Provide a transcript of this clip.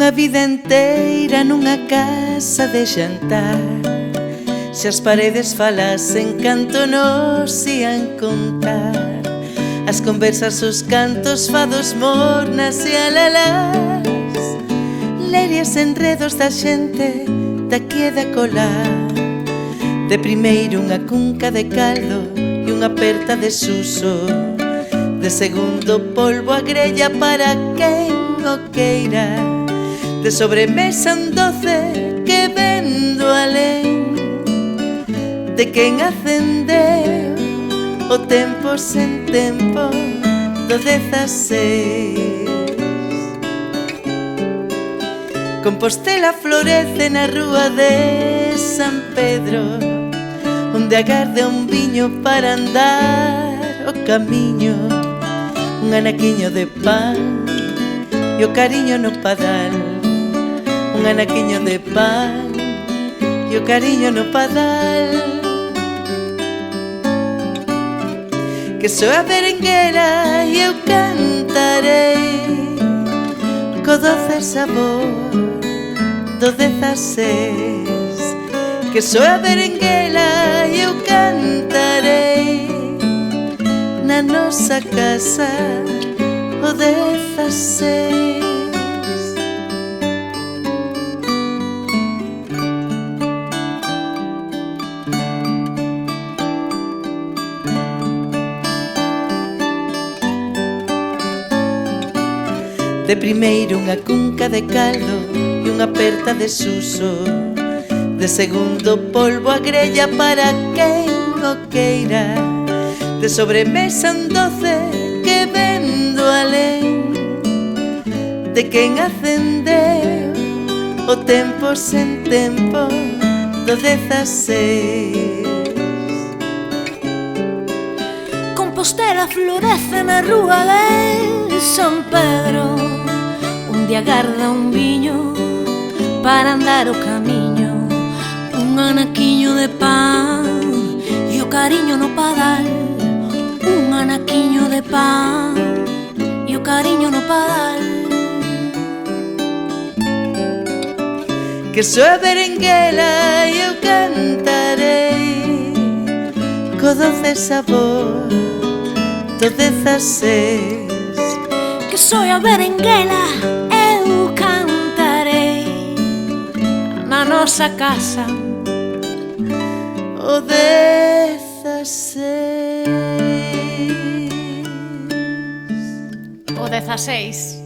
Unha vida enteira nunha casa de xantar. Se as paredes falasen canto nos ian contar. As conversas, os cantos, fados, mornas e alalás, lerias enredos da xente daqui e da colá. De primeiro unha cunca de caldo e unha aperta de suso. De segundo polvo a grella para quen o queira. De sobremesa un doce que vendo alén de quen acendeu o tempo sen tempo do 16. Compostela florece na rúa de San Pedro, onde agarda un viño para andar o camiño. Un anaquiño de pan e o cariño no padal. Un anaquiño de pan e o cariño no padal. Que soe a berenguera e eu cantarei co doce sabor do 16. Que soe a berenguela e eu cantarei na nosa casa o 16. De primeiro unha cunca de caldo e unha aperta de suso. De segundo polvo a grella para quen o queira. De sobremesa un doce que vendo alén de quen acendeu o tempo sen tempo do 16. Compostela florece na rúa de San Pedro, onde agarda un viño para andar o camiño. Un anaquiño de pan e o cariño no padal. Un anaquiño de pan e o cariño no padal. Que soe a berenguela e eu cantarei co doce sabor do 16. Que soe a berenguela eu cantarei na nosa casa o 16. o 16.